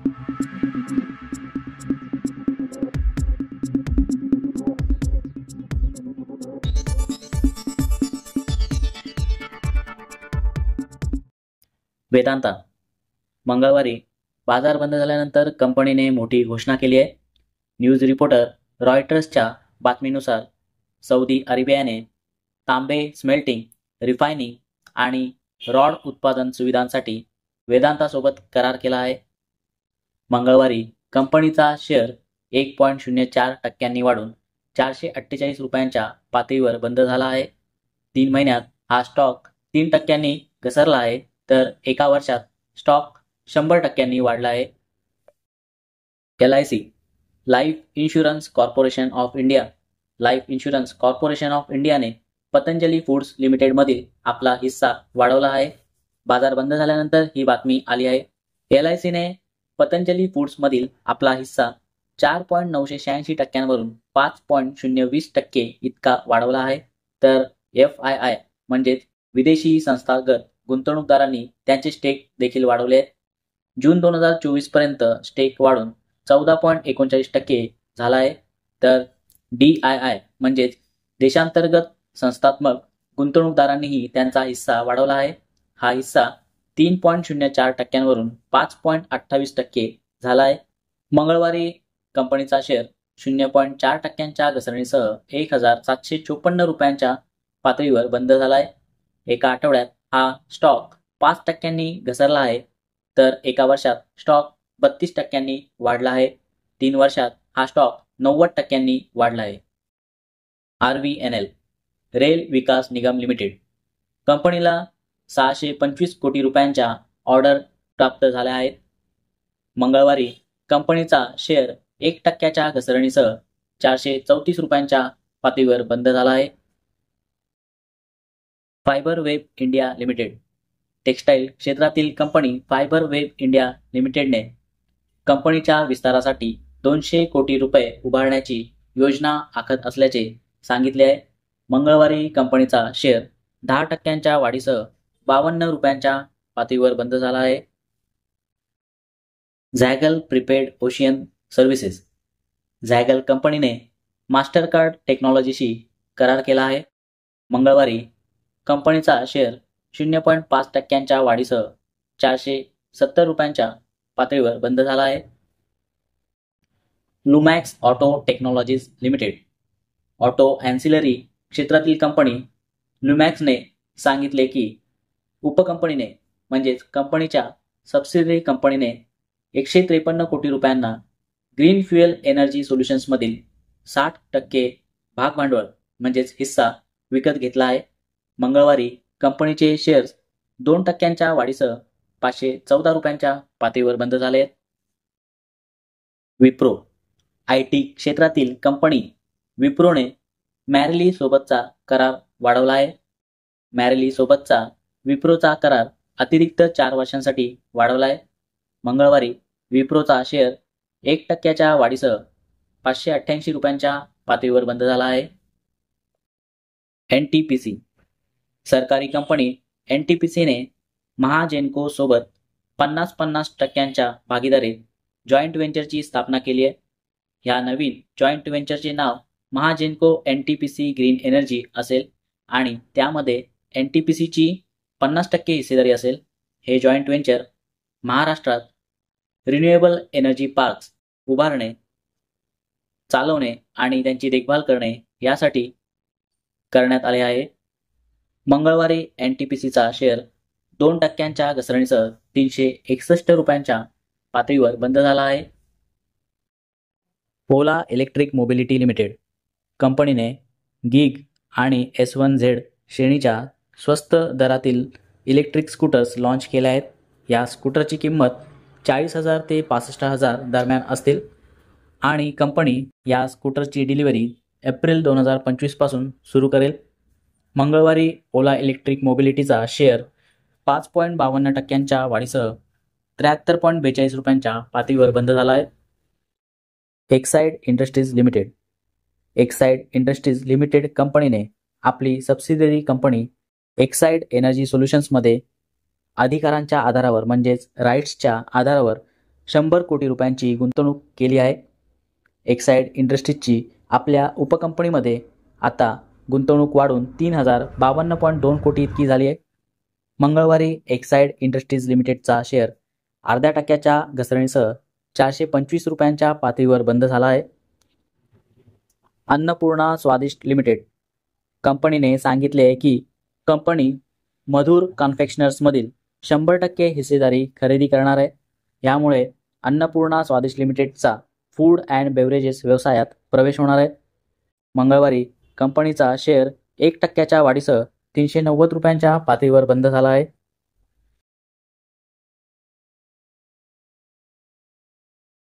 वेदांता मंगळवारी बाजार बंद झाल्यानंतर कंपनीने मोठी घोषणा केली आहे. न्यूज रिपोर्टर रॉयटर्सच्या बातमीनुसार सौदी अरेबियाने तांबे स्मेल्टिंग, रिफायनिंग आणि रॉड उत्पादन सुविधांसाठी वेदांतासोबत करार केला आहे. मंगळवारी कंपनीचा शेअर 1.04% वाढून 448 रुपयांच्या पातळीवर बंद झाला आहे. 3 महिन्यात हा स्टॉक 3% घसरला आहे, तर एका वर्षात स्टॉक 100% वाढला आहे. LIC life insurance corporation of India life insurance corporation of इंडियाने पतंजली फूड्स लिमिटेडमधील आपला हिस्सा वाढवला आहे. बाजार बंद झाल्यानंतर ही बातमी आली आहे. LICने पतंजली फूड्समधील आपला हिस्सा 4.986% वरून 5.020% इतका वाढवला आहे. तर FII म्हणजेच विदेशी संस्थागत गुंतवणूकदारांनी त्यांचे स्टेक देखील वाढवले आहेत. जून 2024 पर्यंत स्टेक वाढून 14.39% झाला आहे. तर DII म्हणजेच देशांतर्गत संस्थात्मक गुंतवणूकदारांनीही त्यांचा हिस्सा वाढवला आहे. हा हिस्सा 3.04% वरून 5.28% झाला आहे. मंगळवारी कंपनीचा शेअर 0.4% घसरणीसह 1,754 रुपयांच्या पातळीवर बंद झाला आहे. एका आठवड्यात हा स्टॉक 5% घसरला आहे, तर एका वर्षात स्टॉक 32% वाढला आहे. 3 वर्षात हा स्टॉक 90% वाढला आहे. RVNL रेल विकास निगम लिमिटेड कंपनीला 625 कोटी रुपयांच्या ऑर्डर प्राप्त झाल्या आहेत. मंगळवारी कंपनीचा शेअर 1% घसरणीसह 434 रुपयांच्या पातळीवर बंद झाला आहे. Fibre web India limited textile क्षेत्रातील कंपनी फायबर वेब इंडिया लिमिटेडने कंपनीच्या विस्तारासाठी 200 कोटी रुपये उभारण्याची योजना आखत असल्याचे सांगितले आहे. मंगळवारी कंपनीचा शेअर 10% वाढीसह 52 रुपयांच्या पातळीवर बंद झाला आहे. झॅगल प्रीपेड ओशियन सर्व्हिसेस झॅगल कंपनीने मास्टरकार्ड टेक्नॉलॉजीशी करार केला आहे. मंगळवारी कंपनीचा शेअर 0.5% वाढीसह 470 रुपयांच्या पातळीवर बंद झाला आहे. लुमॅक्स ऑटो टेक्नॉलॉजीज लिमिटेड ऑटो ॲन्सिलरी क्षेत्रातील कंपनी लुमॅक्सने सांगितले की उपकंपनीने म्हणजेच कंपनीच्या सबसिडरी कंपनीने 153 कोटी रुपयांना ग्रीन फ्युएल एनर्जी सोल्युशन्समधील 60% भागभांडवल म्हणजेच हिस्सा विकत घेतला आहे. मंगळवारी कंपनीचे शेअर्स 2% वाढीसह 514 रुपयांच्या पातळीवर बंद झाले आहेत. विप्रो IT क्षेत्रातील कंपनी विप्रोने मॅरिली सोबतचा करार वाढवला आहे. मॅरिली सोबतचा विप्रोचा करार अतिरिक्त 4 वर्षांसाठी वाढवला आहे. मंगळवारी विप्रोचा शेअर 1% वाढीसह 588 रुपयांच्या पातळीवर बंद झाला आहे. NTPC सरकारी कंपनी NTPCने महाजेनको सोबत 50% भागीदारीत जॉईंट व्हेंचरची स्थापना केली आहे. या नवीन जॉईंट व्हेंचरचे नाव महाजेनको NTPC ग्रीन एनर्जी असेल आणि त्यामध्ये NTPCची 50% हिस्सेदारी असेल. हे जॉईंट व्हेंचर महाराष्ट्रात रिन्युएबल एनर्जी पार्क्स उभारणे, चालवणे आणि त्यांची देखभाल करणे यासाठी करण्यात आले आहे. मंगळवारी NTPCचा शेअर 2% घसरणीसह 361 रुपयांच्या पातळीवर बंद झाला आहे. ओला इलेक्ट्रिक मोबिलिटी लिमिटेड कंपनीने गिग आणि S1Z श्रेणीच्या स्वस्त दरातील इलेक्ट्रिक स्कूटर्स लॉन्च केल्या आहेत. या स्कूटरची किंमत 40,000 ते 65,000 दरम्यान असतील आणि कंपनी या स्कूटरची डिलिव्हरी एप्रिल 2025 पासून सुरू करेल. मंगळवारी ओला इलेक्ट्रिक मोबिलिटीचा शेअर 5.52% वाढीसह 73.42 रुपयांच्या पातळीवर बंद झाला आहे. Exide industries limited Exide industries limited कंपनीने आपली सबसिडियरी कंपनी एक्साइड एनर्जी सोल्युशन्समध्ये अधिकारांच्या आधारावर म्हणजेच राईट्सच्या आधारावर 100 कोटी रुपयांची गुंतवणूक केली आहे. एक्साईड इंडस्ट्रीजची आपल्या उपकंपनीमध्ये आता गुंतवणूक वाढून 3052.2 कोटी इतकी झाली आहे. मंगळवारी एक्साईड इंडस्ट्रीज लिमिटेडचा शेअर अर्ध्या टक्क्याच्या घसरणीसह 425 रुपयांच्या पातळीवर बंद झाला आहे. अन्नपूर्णा स्वादिष्ट लिमिटेड कंपनीने सांगितले की कंपनी मधुर कन्फेक्शनर्समधील 100% हिस्सेदारी खरेदी करणार आहे. यामुळे अन्नपूर्णा स्वादिष्ट लिमिटेडचा फूड अँड बेव्हरेजेस व्यवसायात प्रवेश होणार आहे. मंगळवारी कंपनीचा शेअर 1% वाढीसह 390 रुपयांच्या पातळीवर बंद झाला आहे.